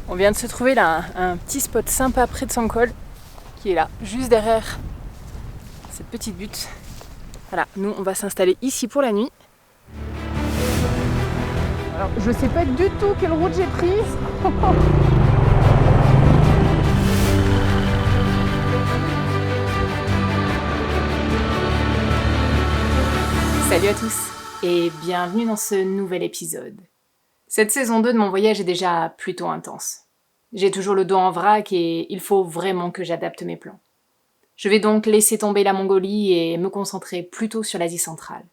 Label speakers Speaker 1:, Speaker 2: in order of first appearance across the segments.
Speaker 1: On vient de se trouver là un petit spot sympa près de Sangkol, qui est là, juste derrière cette petite butte. Voilà, nous on va s'installer ici pour la nuit. Alors je sais pas du tout quelle route j'ai prise. Salut à tous et bienvenue dans ce nouvel épisode. Cette saison 2 de mon voyage est déjà plutôt intense. J'ai toujours le dos en vrac et il faut vraiment que j'adapte mes plans. Je vais donc laisser tomber la Mongolie et me concentrer plutôt sur l'Asie centrale.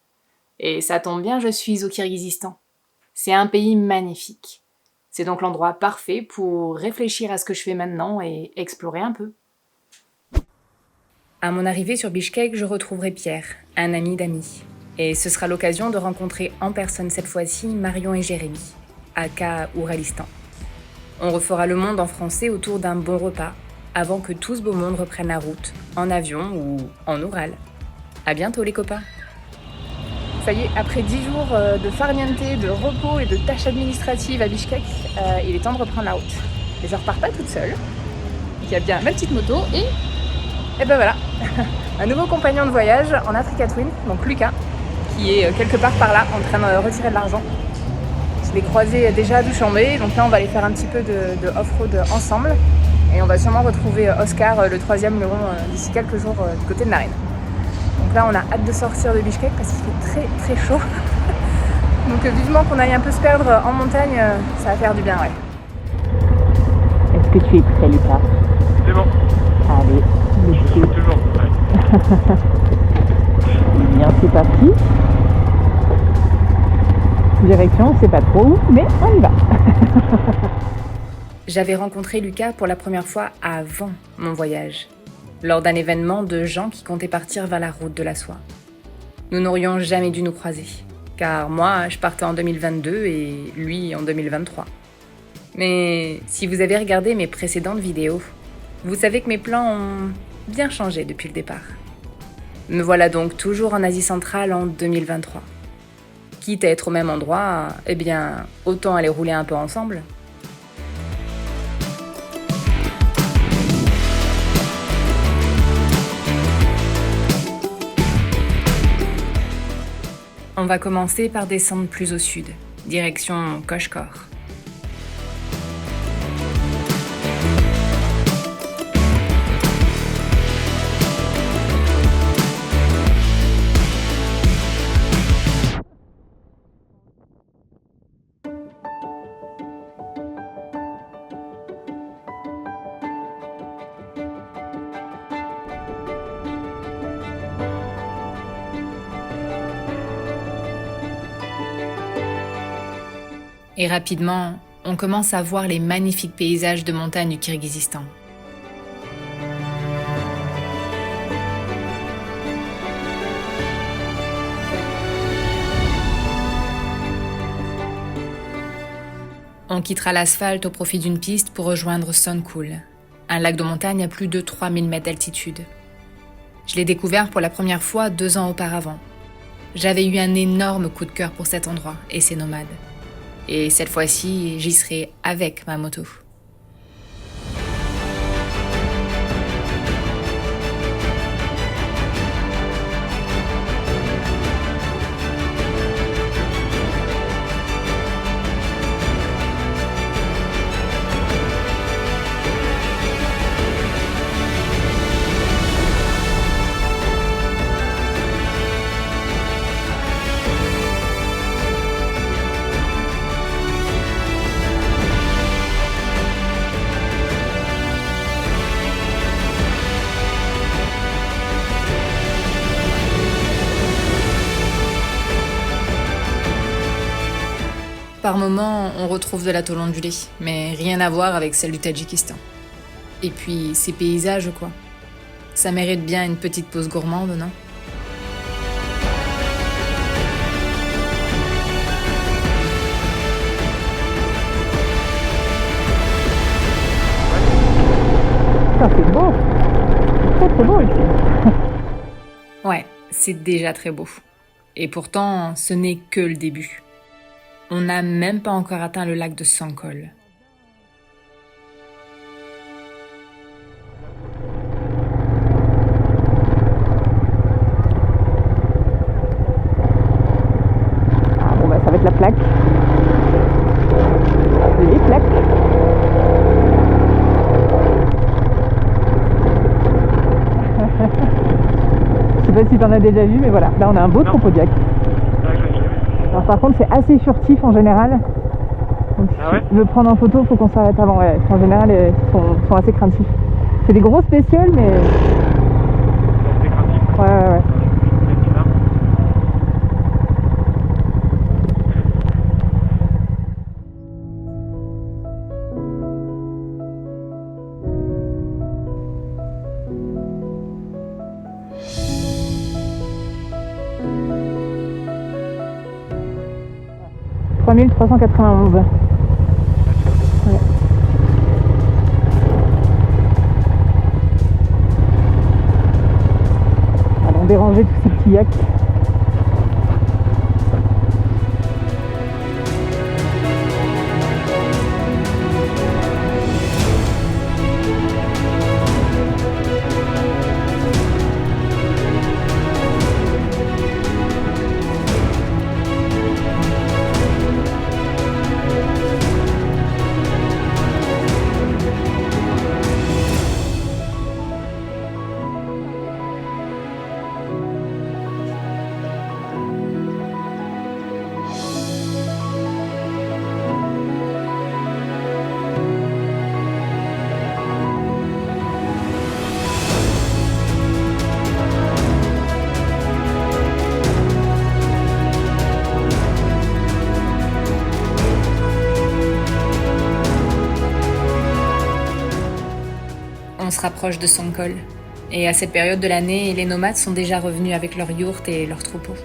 Speaker 1: Et ça tombe bien, je suis au Kirghizistan. C'est un pays magnifique. C'est donc l'endroit parfait pour réfléchir à ce que je fais maintenant et explorer un peu. À mon arrivée sur Bishkek, je retrouverai Pierre, un ami d'amis. Et ce sera l'occasion de rencontrer en personne cette fois-ci Marion et Jérémy, aka Ouralistan. On refera le monde en français autour d'un bon repas, avant que tout ce beau monde reprenne la route, en avion ou en Oural. À bientôt les copains. Ça y est, après 10 jours de farniente, de repos et de tâches administratives à Bishkek, il est temps de reprendre la route. Et je repars pas toute seule. Il y a bien ma petite moto et ben voilà, un nouveau compagnon de voyage en Africa Twin, donc Lucas, qui est quelque part par là en train de retirer de l'argent. Je l'ai croisé déjà à Douchambé, donc là on va aller faire un petit peu de off-road ensemble et on va sûrement retrouver Oscar, le troisième luron, d'ici quelques jours du côté de Naryn. Donc là on a hâte de sortir de Bishkek parce qu'il fait très très chaud. Donc vivement qu'on aille un peu se perdre en montagne, ça va faire du bien, ouais. Est-ce que tu es prêt, Lucas?
Speaker 2: C'est bon.
Speaker 1: Allez,
Speaker 2: Je suis toujours prêt.
Speaker 1: Eh bien, c'est parti. Direction, on ne sait pas trop où, mais on y va. J'avais rencontré Lucas pour la première fois avant mon voyage, lors d'un événement de gens qui comptaient partir vers la route de la soie. Nous n'aurions jamais dû nous croiser, car moi, je partais en 2022 et lui en 2023. Mais si vous avez regardé mes précédentes vidéos, vous savez que mes plans ont bien changé depuis le départ. Me voilà donc toujours en Asie centrale en 2023. Quitte à être au même endroit, eh bien, autant aller rouler un peu ensemble. On va commencer par descendre plus au sud, direction Koshkor. Et rapidement, on commence à voir les magnifiques paysages de montagne du Kirghizistan. On quittera l'asphalte au profit d'une piste pour rejoindre Songkul, un lac de montagne à plus de 3000 mètres d'altitude. Je l'ai découvert pour la première fois 2 ans auparavant. J'avais eu un énorme coup de cœur pour cet endroit et ses nomades. Et cette fois-ci, j'y serai avec ma moto. Par moments, on retrouve de la tôle ondulée, mais rien à voir avec celle du Tadjikistan. Et puis, ces paysages, quoi. Ça mérite bien une petite pause gourmande, non? Ça, c'est beau. C'est très beau ici. Ouais, c'est déjà très beau. Et pourtant, ce n'est que le début. On n'a même pas encore atteint le lac de Sangkol.
Speaker 3: t'en as déjà vu, mais voilà. Là, on a un beau tropodiaque.
Speaker 2: Ah, je l'ai vu.
Speaker 3: Alors par contre, c'est assez furtif en général. Donc si
Speaker 2: Ah ouais
Speaker 3: tu veux prendre en photo, il faut qu'on s'arrête avant. Ouais. En général, ils sont assez craintifs. C'est des grosses bestioles, mais...
Speaker 2: C'est craintif.
Speaker 3: Ouais.
Speaker 2: C'est bizarre.
Speaker 3: « 3391 ». Ouais. Allons déranger tous ces petits yaks.
Speaker 1: On se rapproche de Songkhol. Et à cette période de l'année, les nomades sont déjà revenus avec leurs yourtes et leurs troupeaux.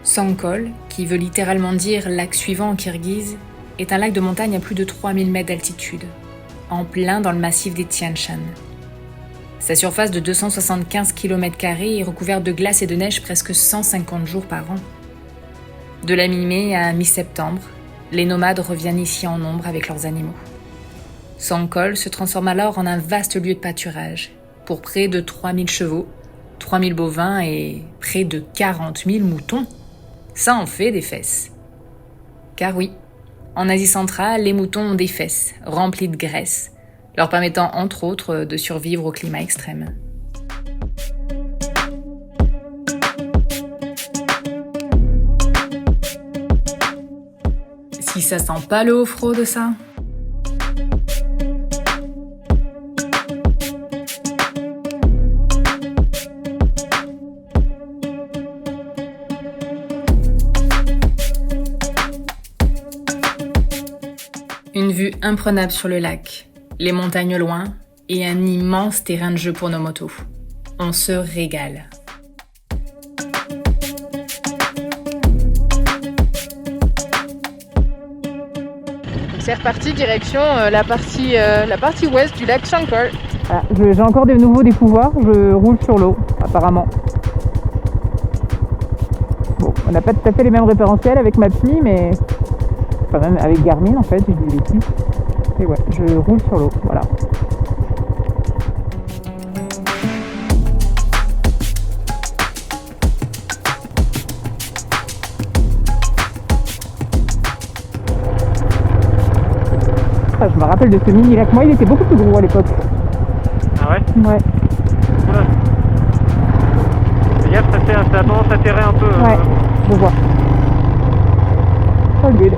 Speaker 1: Songkhol, qui veut littéralement dire lac suivant en kirghize, est un lac de montagne à plus de 3000 mètres d'altitude, en plein dans le massif des Tian Shan. Sa surface de 275 km² est recouverte de glace et de neige presque 150 jours par an. De la mi-mai à mi-septembre, les nomades reviennent ici en nombre avec leurs animaux. Songkhol se transforme alors en un vaste lieu de pâturage, pour près de 3000 chevaux, 3000 bovins et près de 40 000 moutons. Ça en fait des fesses. Car oui, en Asie centrale, les moutons ont des fesses remplies de graisse, leur permettant entre autres de survivre au climat extrême. Si ça sent pas le off-road, ça. Une vue imprenable sur le lac, les montagnes au loin et un immense terrain de jeu pour nos motos. On se régale.
Speaker 3: C'est reparti direction la partie ouest du lac Songkhol. Voilà, j'ai encore de nouveau des pouvoirs, je roule sur l'eau, apparemment. Bon, on n'a pas tout à fait les mêmes référentiels avec Maps.me, mais... Enfin, même avec Garmin, en fait, j'ai dit des bêtises. Et ouais, je roule sur l'eau, voilà. Je me rappelle de ce mini lac. Moi, il était beaucoup plus gros à l'époque.
Speaker 2: Ah ouais?
Speaker 3: Ouais.
Speaker 2: Oula. Fais gaffe, ça a tendance à terrer un peu.
Speaker 3: Ouais, je vois. All good.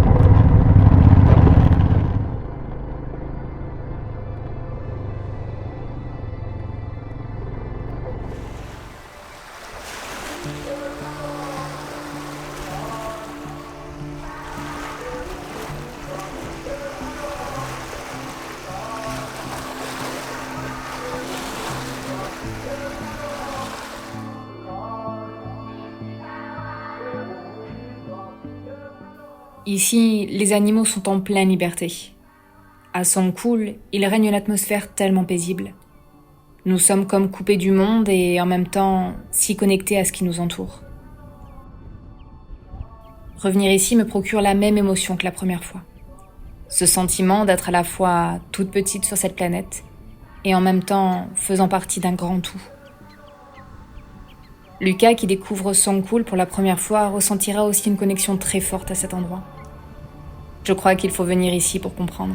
Speaker 1: Ici, les animaux sont en pleine liberté. À Songkhol, il règne une atmosphère tellement paisible. Nous sommes comme coupés du monde et en même temps si connectés à ce qui nous entoure. Revenir ici me procure la même émotion que la première fois. Ce sentiment d'être à la fois toute petite sur cette planète et en même temps faisant partie d'un grand tout. Lucas, qui découvre Songkhol pour la première fois, ressentira aussi une connexion très forte à cet endroit. Je crois qu'il faut venir ici pour comprendre.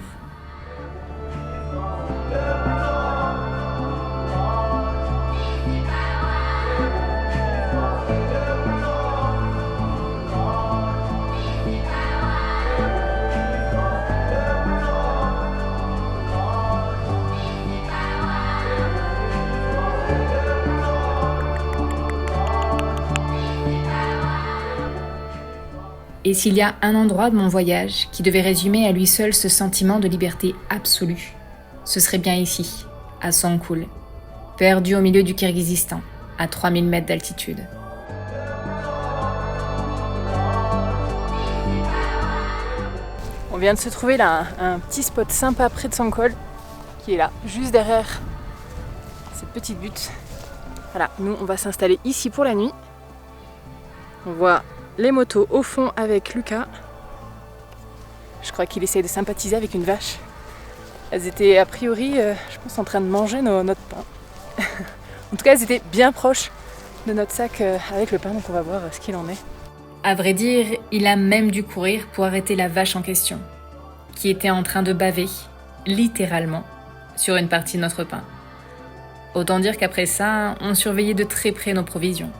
Speaker 1: Et s'il y a un endroit de mon voyage qui devait résumer à lui seul ce sentiment de liberté absolue, ce serait bien ici, à Songkhul, perdu au milieu du Kirghizistan, à 3000 mètres d'altitude.
Speaker 3: On vient de se trouver là un petit spot sympa près de Songkhul, qui est là, juste derrière cette petite butte. Voilà, nous on va s'installer ici pour la nuit. On voit les motos au fond avec Lucas. Je crois qu'il essaie de sympathiser avec une vache. Elles étaient a priori, je pense, en train de manger notre pain. En tout cas, elles étaient bien proches de notre sac avec le pain, donc on va voir ce qu'il en est.
Speaker 1: À vrai dire, il a même dû courir pour arrêter la vache en question, qui était en train de baver, littéralement, sur une partie de notre pain. Autant dire qu'après ça, on surveillait de très près nos provisions.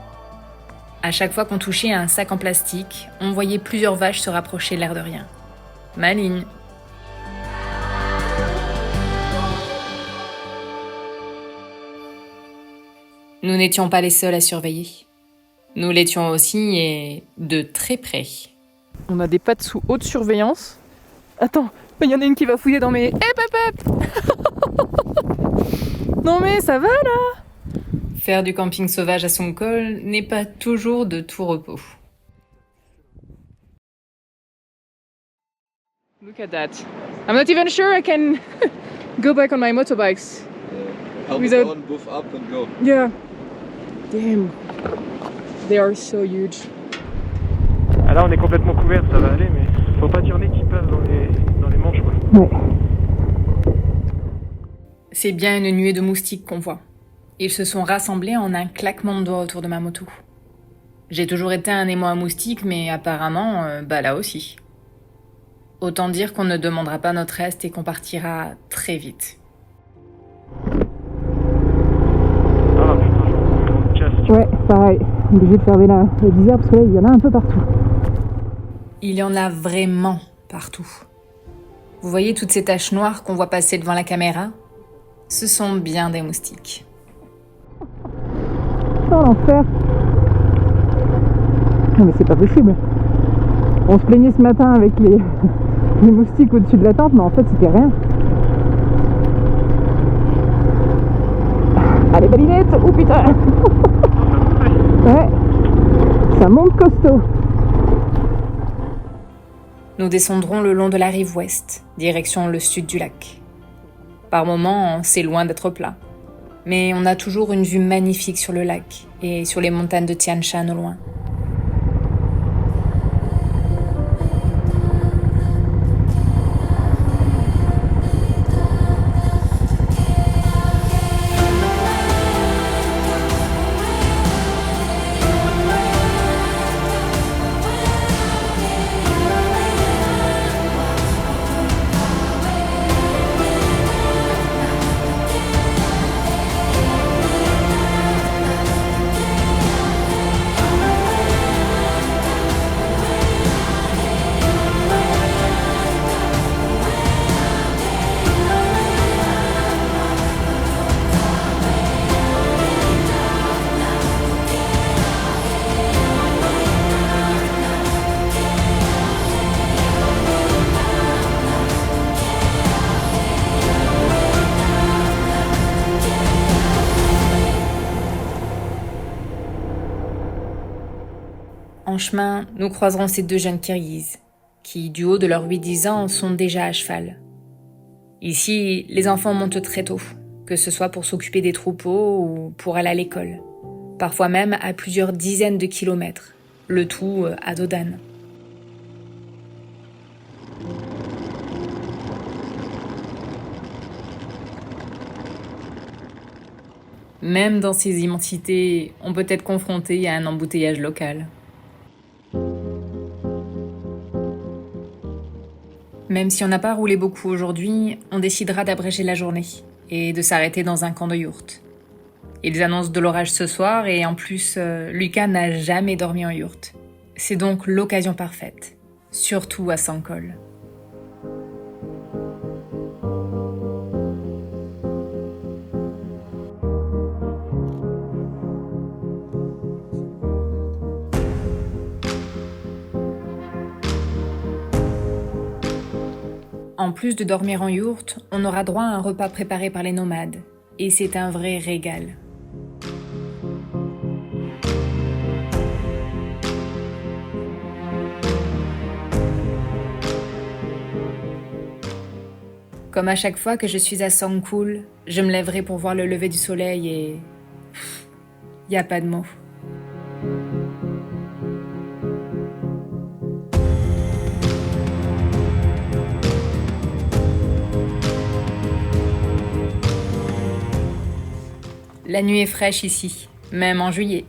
Speaker 1: À chaque fois qu'on touchait à un sac en plastique, on voyait plusieurs vaches se rapprocher l'air de rien. Maligne. Nous n'étions pas les seuls à surveiller. Nous l'étions aussi et de très près.
Speaker 3: On a des pattes sous haute surveillance. Attends, il y en a une qui va fouiller dans mes... Non mais ça va là?
Speaker 1: Faire du camping sauvage à Songkhul n'est pas toujours de tout repos.
Speaker 3: Look at that. I'm not even sure I can go back on my motorbikes.
Speaker 4: Help
Speaker 3: Without-
Speaker 4: on, both up and go.
Speaker 3: Yeah. Damn. They are so huge.
Speaker 2: Ah, là, on est complètement couvert, ça va aller, mais faut pas dire nez qui passe dans les manches, quoi.
Speaker 3: Ouais.
Speaker 1: C'est bien une nuée de moustiques qu'on voit. Ils se sont rassemblés en un claquement de doigts autour de ma moto. J'ai toujours été un émoi à moustiques, mais apparemment, là aussi. Autant dire qu'on ne demandera pas notre reste et qu'on partira très vite.
Speaker 2: Ah putain, on me casse.
Speaker 3: Ouais, pareil. Obligé de fermer la visière parce que là, il y en a un peu partout.
Speaker 1: Il y en a vraiment partout. Vous voyez toutes ces taches noires qu'on voit passer devant la caméra? Ce sont bien des moustiques.
Speaker 3: Oh l'enfer. Non mais c'est pas possible. On se plaignait ce matin avec les moustiques au-dessus de la tente, mais en fait c'était rien. Allez balinette. Oh putain. Ouais. Ça monte costaud.
Speaker 1: Nous descendrons le long de la rive ouest, direction le sud du lac. Par moments, c'est loin d'être plat. Mais on a toujours une vue magnifique sur le lac et sur les montagnes de Tian Shan au loin. En chemin, nous croiserons ces deux jeunes Kirghizes, qui, du haut de leurs 8-10 ans, sont déjà à cheval. Ici, les enfants montent très tôt, que ce soit pour s'occuper des troupeaux ou pour aller à l'école, parfois même à plusieurs dizaines de kilomètres, le tout à dos d'âne. Même dans ces immensités, on peut être confronté à un embouteillage local. Même si on n'a pas roulé beaucoup aujourd'hui, on décidera d'abréger la journée et de s'arrêter dans un camp de yourte. Ils annoncent de l'orage ce soir et en plus, Lucas n'a jamais dormi en yourte. C'est donc l'occasion parfaite, surtout à Sangkol. En plus de dormir en yourte, on aura droit à un repas préparé par les nomades. Et c'est un vrai régal. Comme à chaque fois que je suis à Sangkul, je me lèverai pour voir le lever du soleil et... y a pas de mots. La nuit est fraîche ici, même en juillet.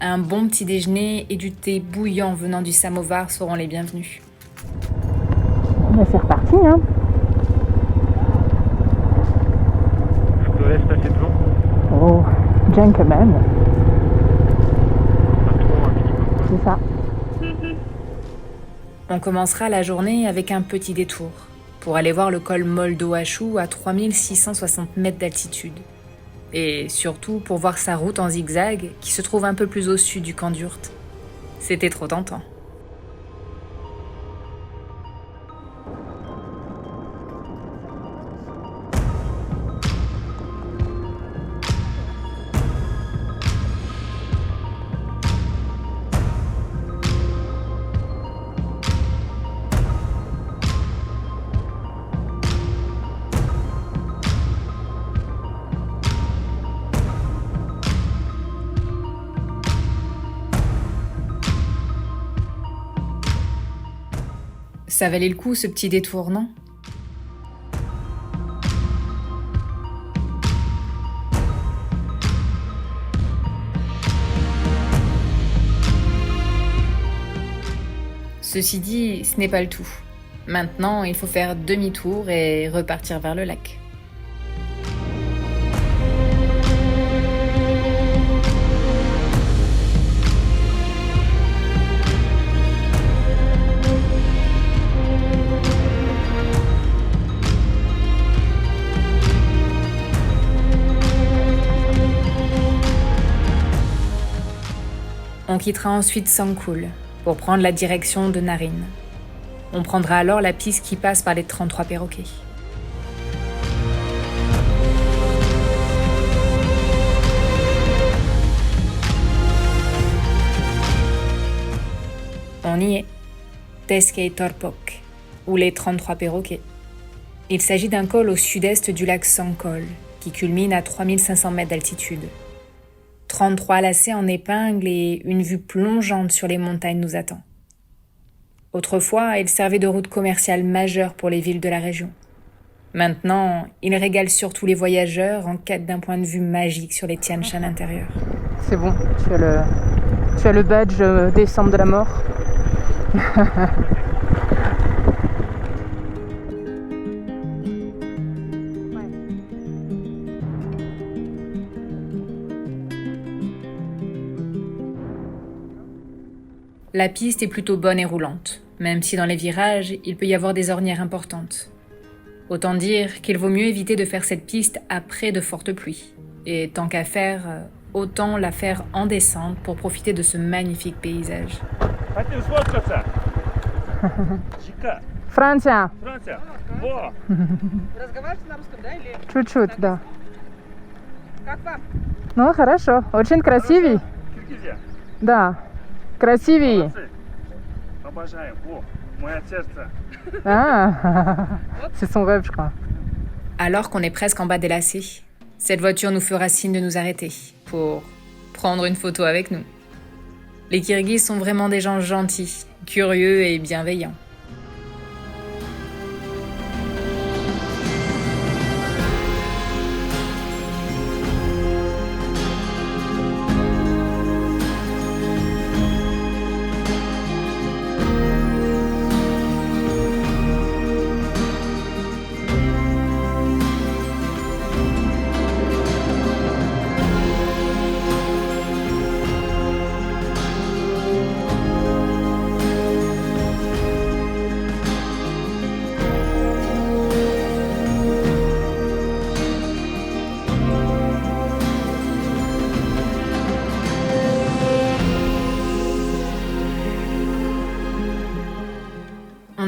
Speaker 1: Un bon petit déjeuner et du thé bouillant venant du samovar seront les bienvenus.
Speaker 3: C'est reparti, hein.
Speaker 2: Je te laisse passer devant.
Speaker 3: Oh, gentleman,
Speaker 2: Pas trop un minimum, quoi.
Speaker 3: c'est ça.
Speaker 1: On commencera la journée avec un petit détour pour aller voir le col Moldoachu à 3660 mètres d'altitude. Et surtout pour voir sa route en zigzag qui se trouve un peu plus au sud du camp d'Yurte. C'était trop tentant. Ça valait le coup ce petit détour, non ? Ceci dit, ce n'est pas le tout. Maintenant, il faut faire demi-tour et repartir vers le lac. On quittera ensuite Sangkul pour prendre la direction de Narin. On prendra alors la piste qui passe par les 33 perroquets. On y est, Teskei Torpok, ou les 33 perroquets. Il s'agit d'un col au sud-est du lac Sangkol, qui culmine à 3500 mètres d'altitude. 33 lacets en épingle et une vue plongeante sur les montagnes nous attend. Autrefois, il servait de route commerciale majeure pour les villes de la région. Maintenant, il régale surtout les voyageurs en quête d'un point de vue magique sur les Tian Shan intérieurs.
Speaker 3: C'est bon, tu as le badge descente de la mort.
Speaker 1: La piste est plutôt bonne et roulante, même si dans les virages, il peut y avoir des ornières importantes. Autant dire qu'il vaut mieux éviter de faire cette piste après de fortes pluies. Et tant qu'à faire, autant la faire en descente pour profiter de ce magnifique paysage.
Speaker 3: Франция.
Speaker 5: Разговариваете на русском, да, или
Speaker 3: Чуть-чуть, да.
Speaker 5: как вам?
Speaker 3: Ну, хорошо. Очень красивый.
Speaker 4: Киргизия.
Speaker 3: Да. Красивый.
Speaker 4: Молодцы. Обожаем. О, мое сердце.
Speaker 3: Ah, c'est son rêve, je crois.
Speaker 1: Alors qu'on est presque en bas des lacets, cette voiture nous fera signe de nous arrêter pour prendre une photo avec nous. Les Kirghizes sont vraiment des gens gentils, curieux et bienveillants.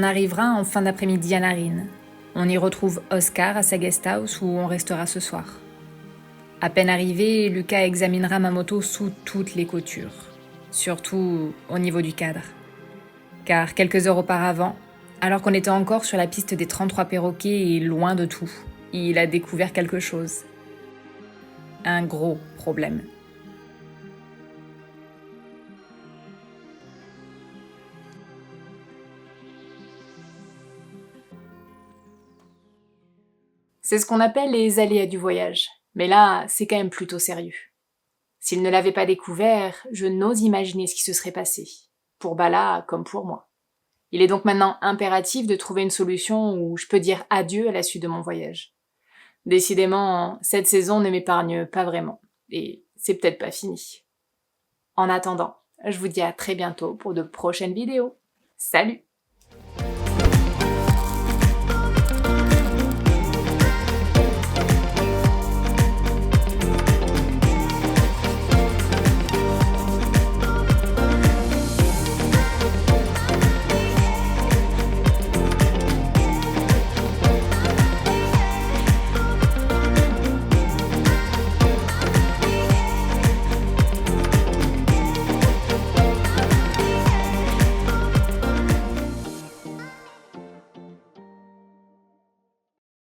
Speaker 1: on arrivera en fin d'après-midi à Naryn. On y retrouve Oscar à sa guest house où on restera ce soir. À peine arrivé, Lucas examinera ma moto sous toutes les coutures, surtout au niveau du cadre. Car quelques heures auparavant, alors qu'on était encore sur la piste des 33 perroquets et loin de tout, il a découvert quelque chose. Un gros problème. C'est ce qu'on appelle les aléas du voyage. Mais là, c'est quand même plutôt sérieux. S'il ne l'avait pas découvert, je n'ose imaginer ce qui se serait passé. Pour Bala comme pour moi. Il est donc maintenant impératif de trouver une solution où je peux dire adieu à la suite de mon voyage. Décidément, cette saison ne m'épargne pas vraiment. Et c'est peut-être pas fini. En attendant, je vous dis à très bientôt pour de prochaines vidéos. Salut!